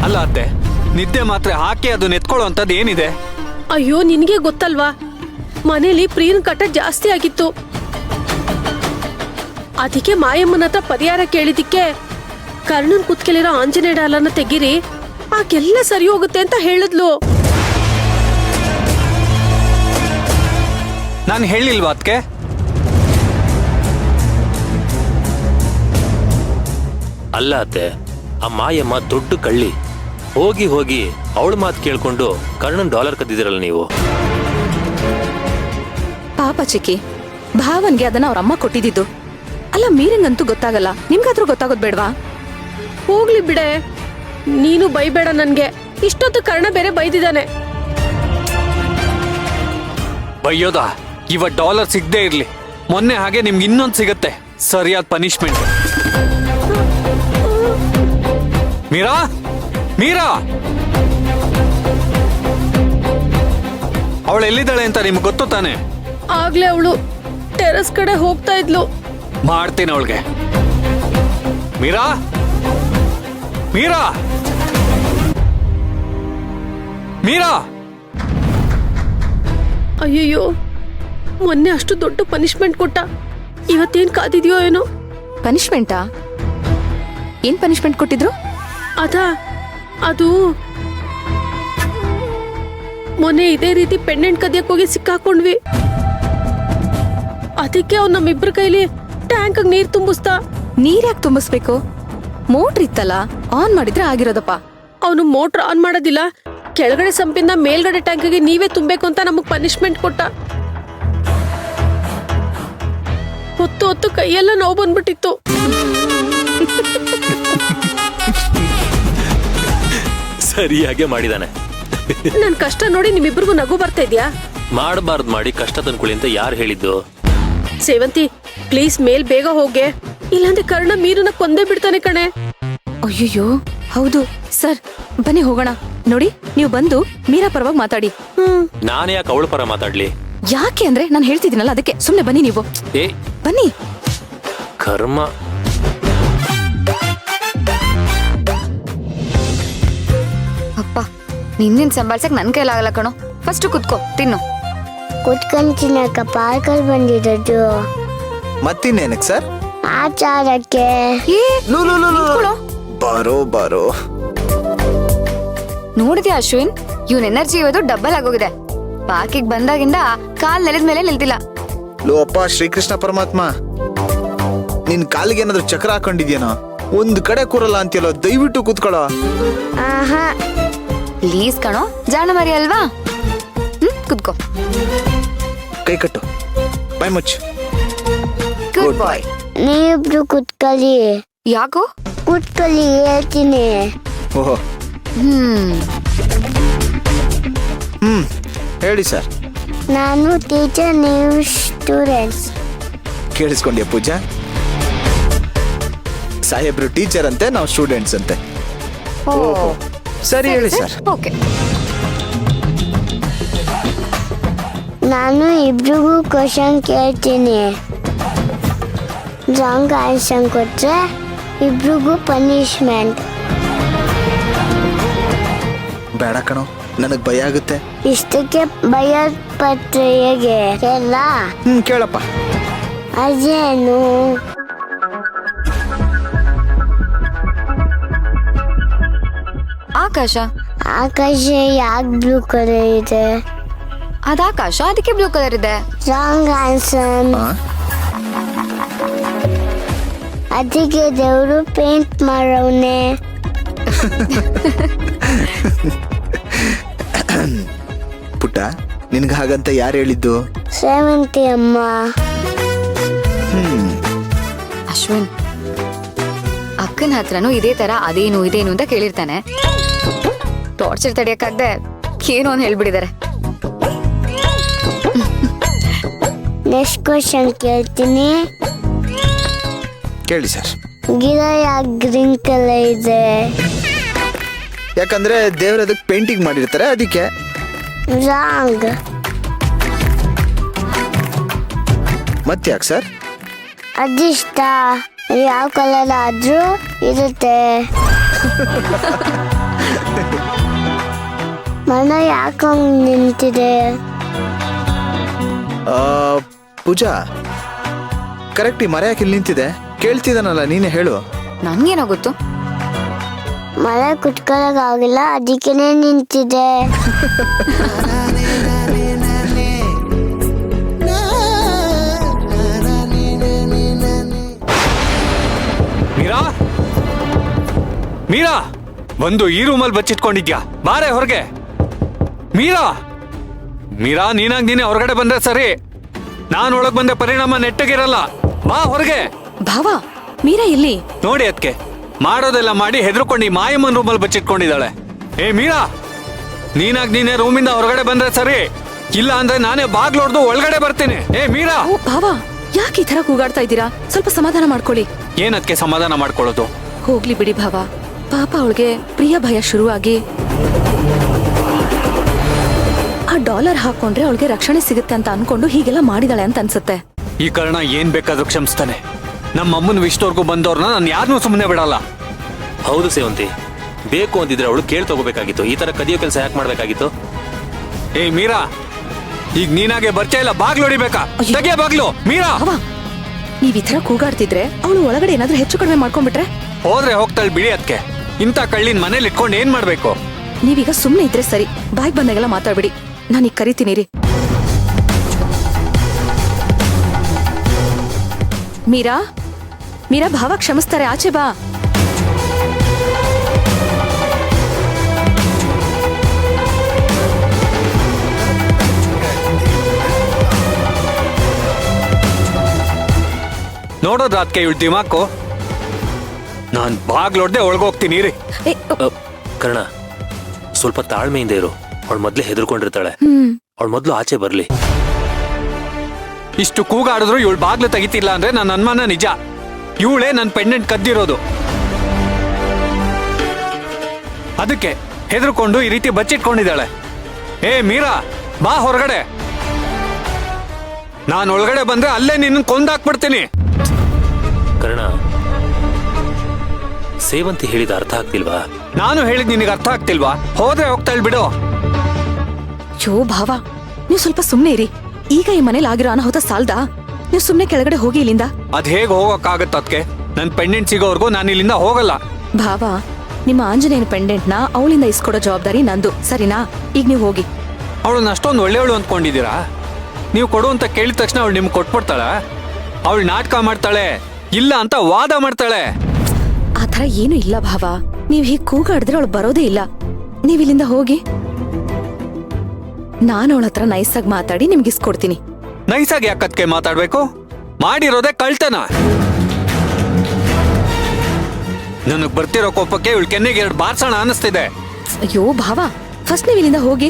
ಅಲ್ಲ ಅತ್ತೆ, ನಿದ್ದೆ ಮಾತ್ರೆ ಹಾಕಿ ಅದನ್ನ ಎತ್ಕೊಳ್ಳೋ ಅಂತದ್ದು ಏನಿದೆ? ಅಯ್ಯೋ ನಿನಗೆ ಗೊತ್ತಲ್ವಾ, ಮನೇಲಿ ಪ್ರೀನ್ ಕಟ್ಟ ಜಾಸ್ತಿ ಆಗಿತ್ತು. ಅದಕ್ಕೆ ಮಾಯಮ್ಮನ ಹತ್ರ ಪರಿಹಾರ ಕೇಳಿದಿಕ್ಕೆ ಕರ್ಣನ್ ಕುತ್ಕೆಲಿರೋ ಆಂಜನೇಯ ಡಾಲನ್ನ ತೆಗೀರಿ, ಆಗೆಲ್ಲ ಸರಿ ಹೋಗುತ್ತೆ ಅಂತ ಹೇಳಿದ್ಲು. ನಾನು ಹೇಳಿಲ್ವಾ ಅದಕ್ಕೆ? ಅಲ್ಲ ಅತ್ತೆ, ಆ ಮಾಯಮ್ಮ ದೊಡ್ಡ ಕಳ್ಳಿ. ಹೋಗಿ ಹೋಗಿ ಅವಳ ಮಾತು ಕೇಳ್ಕೊಂಡು ಕರ್ಣನ್ ಡಾಲರ್ ಕದ್ದಿದಿರಲ್ಲ ನೀವು. ಪಾಪ ಚಿಕ್ಕಿ, ಭಾವನ್ಗೆ ಅದನ್ನ ಅವ್ರ ಅಮ್ಮ ಕೊಟ್ಟಿದ್ದು. ಅಲ್ಲ ಮೀರಂಗಂತೂ ಗೊತ್ತಾಗಲ್ಲ, ನಿಮ್ಗಾದ್ರೂ ಗೊತ್ತಾಗೋದ್ ಬೇಡ್ವಾ? ಹೋಗ್ಲಿ ಬಿಡೆ, ನೀನು ಬೈಬೇಡ ನನ್ಗೆ. ಇಷ್ಟೊತ್ತು ಕರ್ಣ ಬೇರೆ ಬೈದಿದ್ದಾನೆ. ಬೈಯೋದಾ? ಇವತ್ತು ಡಾಲರ್ ಸಿಗದೆ ಇರ್ಲಿ, ಮೊನ್ನೆ ಹಾಗೆ ನಿಮ್ಗೆ ಇನ್ನೊಂದು ಸಿಗತ್ತೆ ಸರಿಯಾದ ಪನಿಷ್ಮೆಂಟ್. ಮೀರಾ, ಮೀರಾ, ಅವಳು ಎಲ್ಲಿದ್ದಾಳೆ ಅಂತ ನಿಮ್ಗೆ ಗೊತ್ತು ತಾನೆ? ಆಗ್ಲೇ ಅವಳು ಟೆರೆಸ್ ಕಡೆ ಹೋಗ್ತಾ ಇದ್ಲು. ಮಾಡ್ತೀನಿ ಅವಳಿಗೆ. ಮೀರಾ, ಮೀರಾ, ಮೀರಾ. ಅಯ್ಯಯ್ಯೋ, ಮೊನ್ನೆ ಅಷ್ಟು ದೊಡ್ಡ ಪನಿಷ್ಮೆಂಟ್ ಕೊಟ್ಟ, ಇವತ್ತೇನ್ ಕಾದಿದ್ಯೋ ಏನೋ. ಪನಿಷ್ಮೆಂಟಾ? ಏನ್ ಪನಿಷ್ಮೆಂಟ್ ಕೊಟ್ಟಿದ್ರು? ಅದು ಮೊನ್ನೆ ಇದೇ ರೀತಿ ಪೆಂಡೆಂಟ್ ಕದಿಯಕ್ ಹೋಗಿ ಸಿಕ್ಕಾಕೊಂಡ್ವಿ. ಅದಕ್ಕೆ ಅವ್ನು ನಮ್ಮಿಬ್ರ ಕೈಲಿ ಟ್ಯಾಂಕ್ ನೀರ್ ತುಂಬಿಸ್ತಾ. ನೀರ್ ಯಾಕೆ ತುಂಬಿಸ್ಬೇಕು? ಮೋಟ್ರ್ ಇತ್ತಲ್ಲ, ಆನ್ ಮಾಡಿದ್ರೆ ಆಗಿರೋದಪ್ಪ. ಅವನು ಮೋಟ್ರ್ ಆನ್ ಮಾಡೋದಿಲ್ಲ, ಕೆಳಗಡೆ ಸಂಪಿಂದ ಮೇಲ್ಗಡೆ ಟ್ಯಾಂಕ್ಗೆ ನೀವೇ ತುಂಬಬೇಕು ಅಂತ ನಮಗ್ ಪನಿಷ್ಮೆಂಟ್ ಕೊಟ್ಟ. ಹೊತ್ತು ಹೊತ್ತು ಕೈಯೆಲ್ಲ ನೋವು ಬಂದ್ಬಿಟ್ಟಿತ್ತು. ಸರಿಯಾಗೆ ಮಾಡಿದಾನೆ. ನನ್ ಕಷ್ಟ ನೋಡಿ ನಿಮ್ಮಿಬ್ರಿಗೂ ನಗು ಬರ್ತಾ ಇದ್ಯಾ? ಮಾಡಬಾರ್ದು ಮಾಡಿ ಕಷ್ಟ ತಂದ್ಕೊಳ್ಳಿ ಅಂತ ಯಾರು ಹೇಳಿದ್ದು? ಸೇವಂತಿ, ಪ್ಲೀಸ್ ಮೇಲ್ ಬೇಗ ಹೋಗೆ, ಇಲ್ಲಾಂದ್ರೆ ಕರ್ಣ ಮೀರನ್ನ ಕೊಂದೇ ಬಿಡ್ತಾನೆ ಕಣೆ. ಅಯ್ಯಯ್ಯೋ, ಹೌದು ಸರ್, ಬನ್ನಿ ಹೋಗೋಣ. ನೋಡಿ, ನೀವು ಬಂದು ಮೀರಾ ಪರವಾಗಿ ಮಾತಾಡಿ. ನಾನು ಯಾಕೆ ಅವಳ ಪರ ಮಾತಾಡ್ಲಿ? ಯಾಕೆ ಅಂದ್ರೆ ನಾನು ಹೇಳ್ತಿದ್ದೀನಲ್ಲ, ಅದಕ್ಕೆ. ಸುಮ್ನೆ ಬನ್ನಿ ನೀವು. ಏ ಬನ್ನಿ. ಕರ್ಮ. ಅಪ್ಪ, ನಿನ್ನಿನ್ ಸಂಭಾಳ್ಸಕ್ ನನ್ ಕೈಲಾಗಲ್ಲ ಕಣೋ. ಫಸ್ಟ್ ಕುತ್ಕೋ, ತಿನ್ನು. ಕುತ್ಕೊಂಡ್ ತಿನ್ನಕ ಪಾರ್ಕಲ್ಲಿ ಬಂದಿರೋದು. ಮತ್ತಿನ್ನೇನಕ್ ಸರ್? ಆಚಾರಕ್ಕೆ. ಬಾರೋ ಬಾರೋ. ನೋಡಿದ್ಯಾ ಅಶ್ವಿನ್, ಇವನ್ ಎನರ್ಜಿ ಇವತ್ತು ಡಬಲ್ ಆಗೋಗಿದೆ. ಪಾರ್ಕಿಗೆ ಬಂದಾಗಿಂದ ಕಾಲ್ ನೆಲದ ಮೇಲೆ ನಿಲ್ತಿಲ್ಲ. ಲೋ ಅಪ್ಪ ಶ್ರೀಕೃಷ್ಣ ಪರಮಾತ್ಮ, ನಿನ್ ಕಾಲಿಗೆ ಏನಾದ್ರು ಚಕ್ರ ಹಾಕೊಂಡಿದ್ಯೇನೋ? ಒಂದ್ ಕಡೆ ಕೂರಲ್ಲ ಅಂತೀಯಲ್ಲ, ದಯವಿಟ್ಟು ಕೂತ್ಕೊಳ್ಳೋ. ಆಹಾ, ಪ್ಲೀಸ್ ಕಣೋ, ಜಾಣ ಮರಿ ಅಲ್ವಾ? ಕುತ್ಕೋ. ಕೈ ಕಟ್ಟು, ಬಾಯ್ ಮುಚ್ಚು. ಗುಡ್ ಬಾಯ್. ನೀವಿಬ್ರು ಕುತ್ಕೊಳ್ಳಿ. ಯಾಕೋ? ಕುತ್ಕೊಳ್ಳಿ, ಹೇಳ್ತೀನಿ. ಓಹೋ, ಹೇಳಿ ಸರ್. ನಾನು ಟೀಚರ್, ನೀವು ಸ್ಟೂಡೆಂಟ್ಸ್. ಕೇಳಿಸ್ಕೊಂಡ್ಯಾ ಪೂಜಾ? ಸಾಹೇಬ್ರು ಟೀಚರ್ ಅಂತೆ, ನಾವು ಸ್ಟೂಡೆಂಟ್ಸ್ ಅಂತೆ. ಓಹೋ, ಸರಿ ಹೇಳಿ ಸರ್. ಓಕೆ. ನಾನು ಇಬ್ರಿಗೂ ಕ್ವಶನ್ ಕೇಳ್ತೀನಿ. ರಾಂಗ್ ಆನ್ಸರ್ ಕೊಟ್ರೆ ಇಬ್ರಿಗೂ ಪನಿಷ್ಮೆಂಟ್. ಬೇಡ ಕಣೋ, ನನಗ್ ಭಯ ಆಗುತ್ತೆ. ಇಷ್ಟಕ್ಕೆ ಭಯದ ಪಟ್ರೆ ಹೇಗೆ? ಎಲ್ಲ ಕೇಳಪ್ಪ. ಅದೇನು? ಆಕಾಶ. ಆಕಾಶ ಯಾಕೆ ಬ್ಲೂ ಕಲರ್ ಇದೆ? ಅದಾಕಾಶ, ಅದಕ್ಕೆ ಬ್ಲೂ ಕಲರ್ ಇದೆ. Wrong answer. ಅದಕ್ಕೆ ದೇವರು ಪೇಂಟ್ ಮಾಡವನೆ. ಪುಟ್ಟ, ನಿನ್ಗೆ ಹಾಗಂತ ಯಾರು ಹೇಳಿದ್ದು? ಸೇವಂತಿ ಅಮ್ಮ. ಅಶ್ವಿನ್, ಅಕ್ಕನ ಹತ್ರನೂ ಇದೇ ತರ ಅದೇನು ಇದೇನು ಅಂತ ಕೇಳಿರ್ತಾನೆ. ಟಾರ್ಚರ್ ತಡೆಯಕ್ಕಾಗ್ದೆ ಏನು ಅಂತ ಹೇಳ್ಬಿಟ್ಟಿದ್ದಾರೆ. ನೆಕ್ಸ್ಟ್ ಕ್ವಶನ್ ಕೇಳ್ತೀನಿ. ಕೇಳಿ ಸರ್. ಗಿಡ ಯಾಕೆ ಗ್ರೀನ್ ಕಲರ್ ಇದೆ? ಯಾಕಂದ್ರೆ ದೇವ್ರ ಅದಕ್ಕೆ ಪೇಂಟಿಂಗ್ ಮಾಡಿರ್ತಾರೆ, ಅದಕ್ಕೆ. ರಾಂಗ್. ಮತ್ತ್ಯಾಕೆ ಸರ್? ಅದಿಷ್ಟ, ಯಾವ ಕಲರ್ ಆದ್ರೂ ಇರುತ್ತೆ. ಮನೆ ಯಾಕೆ ಹಂಗ್ ನಿಂತಿದೆ? ಪೂಜಾ, ಕರೆಕ್ಟ್ ಈ ಮರ ಯಾಕೆ ಇಲ್ಲಿ ನಿಂತಿದೆ? ಕೇಳ್ತಿದ್ದಾನಲ್ಲ, ನೀನೇ ಹೇಳು. ನನ್ಗೇನೋ ಗೊತ್ತು. ಮಳೆ ಕುತ್ಕೊಳ್ಳೋಕ್ಕಾಗಿಲ್ಲ, ಅದಕ್ಕೇನೆ ನಿಂತಿದೆ. ಮೀರಾ, ಮೀರಾ, ಬಂದು ಈ ರೂಮಲ್ಲಿ ಬಚ್ಚಿಟ್ಕೊಂಡಿದ್ಯಾ? ಬಾರೆ ಹೊರಗೆ. ಮೀರಾ, ಮೀರಾ, ನೀನಾಗ್ ನೀನೆ ಹೊರಗಡೆ ಬಂದ್ರೆ ಸರಿ. ನಾನ್ ಒಳಗ್ ಬಂದೆ ಪರಿಣಾಮ ನೆಟ್ಟಗಿರಲ್ಲ. ಬಾ ಹೊರಗೆ. ಭಾವ, ಮೀರಾ ಎಲ್ಲಿ? ನೋಡಿ ಅದಕ್ಕೆ ಮಾಡೋದೆಲ್ಲ ಮಾಡಿ ಹೆದರ್ಕೊಂಡು ಈ ಮಾಯಮ್ಮನ್ ರೂಮಲ್ಲಿ ಬಚ್ಚಿಟ್ಕೊಂಡಿದ್ದಾಳೆ. ಏ ಮೀರಾ, ನೀನಾಗ್ ನೀನೆ ರೂಮಿಂದ ಹೊರಗಡೆ ಬಂದ್ರೆ ಸರಿ, ಇಲ್ಲ ಅಂದ್ರೆ ನಾನೇ ಬಾಗ್ಲೊಡ್ದು ಒಳಗಡೆ ಬರ್ತೀನಿ. ಏ ಮೀರಾ. ಓ ಭಾವ, ಯಾಕೆ ಈ ತರ ಕೂಗಾಡ್ತಾ ಇದ್ದೀರಾ? ಸ್ವಲ್ಪ ಸಮಾಧಾನ ಮಾಡ್ಕೊಳ್ಳಿ. ಏನದಕ್ಕೆ ಸಮಾಧಾನ ಮಾಡ್ಕೊಳ್ಳೋದು? ಹೋಗ್ಲಿ ಬಿಡಿ ಭಾವ, ಪಾಪ ಅವಳಿಗೆ ಪ್ರಿಯ ಭಯ ಶುರುವಾಗಿ ಆ ಡಾಲರ್ ಹಾಕೊಂಡ್ರೆ ಅವಳಿಗೆ ರಕ್ಷಣೆ ಸಿಗುತ್ತೆ ಅಂತ ಅನ್ಕೊಂಡು ಹೀಗೆಲ್ಲ ಮಾಡಿದಾಳೆ ಅಂತ ಅನ್ಸುತ್ತೆ. ಈ ಕಾರಣ ಏನ್ ಬೇಕಾದ್ರೂ ಕ್ಷಮಿಸ್ತಾನೆ. ನಮ್ಮ ಅಮ್ಮನ ವಿಷ್ಟವರೆಗೂ ಬಂದವ್ರನ್ನ ನಾನು ಯಾರನ್ನೂ ಸುಮ್ಮನೆ ಬಿಡಲ್ಲ. ಹೌದು ಸೇವಂತಿ, ಬೇಕು ಅಂದಿದ್ರೆ ಅವಳು ಕೇಳ್ ತಗೋಬೇಕಾಗಿತ್ತು. ಈ ತರ ಕದಿಯೋ ಕೆಲಸ ಯಾಕೆ ಮಾಡ್ಬೇಕಾಗಿತ್ತು? ಏ ಮೀರಾ, ಈಗ ನೀನಾಗೆ ಬರ್ತಾ ಇಲ್ಲ, ಬಾಗ್ಲು ಹೊಡಿಬೇಕಾ? ಅಯ್ಯೋ. ತೆಗೆ ಬಾಗ್ಲು. ಮೀರಾ, ಭಾವ, ನೀವ್ ಈ ತರ ಕೂಗಾಡ್ತಿದ್ರೆ ಅವಳು ಒಳಗಡೆ ಏನಾದ್ರೂ ಹೆಚ್ಚು ಕಡಿಮೆ ಮಾಡ್ಕೊಂಡ್ಬಿಟ್ರೆ? ಹೋದ್ರೆ ಹೋಗ್ತಾಳೆ ಬಿಡಿ. ಅದಕ್ಕೆ ಇಂಥ ಕಳ್ಳಿನ ಮನೇಲಿ ಇಟ್ಕೊಂಡು ಏನ್ ಮಾಡ್ಬೇಕು? ನೀವೀಗ ಸುಮ್ನೆ ಇದ್ರೆ ಸರಿ, ಬಾಯ್ ಬಂದಾಗೆಲ್ಲ ಮಾತಾಡ್ಬಿಡಿ. ನಾನೀಗ ಕರಿತೀನಿ ರೀ. ಮೀರಾ, ಮೀರಾ, ಭಾವ ಕ್ಷಮಿಸ್ತಾರೆ, ಆಚೆ ಬಾ. ನೋಡೋದ್ರ ಅದಕ್ಕೆ ಇವಳು ದಿಮಾಕು. ನಾನ್ ಬಾಗ್ಲೊಡ್ದೆ ಒಳಗೋಗ್ತೀನಿ ರೀ. ಏ, ಕರ್ಣ, ಸ್ವಲ್ಪ ತಾಳ್ಮೆಯಿಂದ ಇರು. ಅವಳು ಮೊದ್ಲೇ ಹೆದರ್ಕೊಂಡಿರ್ತಾಳೆ. ಅವಳು ಮೊದ್ಲು ಆಚೆ ಬರ್ಲಿ. ಇಷ್ಟು ಕೂಗಾಡಿದ್ರು ಇವಳು ಬಾಗ್ಲು ತೆಗಿತಿಲ್ಲ ಅಂದ್ರೆ ನನ್ನ ಅನುಮಾನ ನಿಜ. ಇವಳೇ ನನ್ನ ಪೆಂಡೆಂಟ್ ಕದ್ದಿರೋದು. ಅದಕ್ಕೆ ಹೆದರ್ಕೊಂಡು ಈ ರೀತಿ ಬಚ್ಚಿಟ್ಕೊಂಡಿದ್ದಾಳೆ. ಏ ಮೀರಾ, ಬಾ ಹೊರಗಡೆ. ನಾನು ಒಳಗಡೆ ಬಂದ್ರೆ ಅಲ್ಲೇ ನಿನ್ನ ಕೊಂದಾಕ್ಬಿಡ್ತೀನಿ. ಕರ್ಣ, ಸೇವಂತಿ ಹೇಳಿದ ಅರ್ಥ ಆಗ್ತಿಲ್ವಾ? ನಾನು ಹೇಳಿದ್ ನಿನಗೆ ಅರ್ಥ ಆಗ್ತಿಲ್ವಾ? ಹೋದ್ರೆ ಹೋಗ್ತಾಳ್ ಬಿಡು. ಯೋ ಭಾವ, ನೀವು ಸ್ವಲ್ಪ ಸುಮ್ನೆ ಇರಿ. ಈಗ ಈ ಮನೇಲಿ ಆಗಿರೋ ಅನಾಹುತ ಸಾಲ್ದಾ? ನೀವು ಸುಮ್ನೆ ಕೆಳಗಡೆ ಹೋಗಿ ಇಲ್ಲಿಂದ. ಅದ್ ಹೇಗ್ ಹೋಗಕ್ಕಾಗತ್ತ? ಅದಕ್ಕೆ ನನ್ ಪೆಂಡೆಂಟ್ ಸಿಗೋವರೆಗೂ ನಾನು ಇಲ್ಲಿಂದ ಹೋಗಲ್ಲ. ಭಾವ, ನಿಮ್ಮ ಆಂಜನೇಯನ ಪೆಂಡೆಂಟ್ನ ಅವಳಿಂದ ಇಸ್ಕೊಡೋ ಜವಾಬ್ದಾರಿ ನಂದು, ಸರಿನಾ? ಈಗ ನೀವು ಹೋಗಿ. ಅವಳನ್ನ ಅಷ್ಟೊಂದು ಒಳ್ಳೆಯವಳು ಅಂದ್ಕೊಂಡಿದ್ದೀರಾ? ನೀವು ಕೊಡು ಅಂತ ಕೇಳಿದ ತಕ್ಷಣ ಅವಳು ನಿಮ್ಗೆ ಕೊಟ್ಬಿಡ್ತಾಳ? ಅವಳು ನಾಟಕ ಮಾಡ್ತಾಳೆ, ಇಲ್ಲ ಅಂತ ವಾದ ಮಾಡ್ತಾಳೆ. ಆ ಥರ ಏನೂ ಇಲ್ಲ ಭಾವ. ನೀವ್ ಹೀಗೆ ಕೂಗಾಡಿದ್ರೆ ಅವಳು ಬರೋದೇ ಇಲ್ಲ. ನೀವ್ ಇಲ್ಲಿಂದ ಹೋಗಿ. ನಾನು ಅವಳ ಹತ್ರ ನೈಸಾಗಿ ಮಾತಾಡಿ ನಿಮ್ಗೆ ಇಸ್ಕೊಡ್ತೀನಿ. ನೈಸಾಗಿ ಯಾಕತ್ಕೆ ಮಾತಾಡ್ಬೇಕು? ಮಾಡಿರೋದೇ ಕಳ್ತನ. ನನಗ್ ಬರ್ತಿರೋ ಕೋಪಕ್ಕೆ ಇವಳು ಕೆನ್ನೆಗೆ 2 ಬಾರ್ಸೋಣ ಅನಿಸ್ತಿದೆ. ಅಯ್ಯೋ ಭಾವ, ಫಸ್ಟ್ ನೀವ್ ಇಲ್ಲಿಂದ ಹೋಗಿ.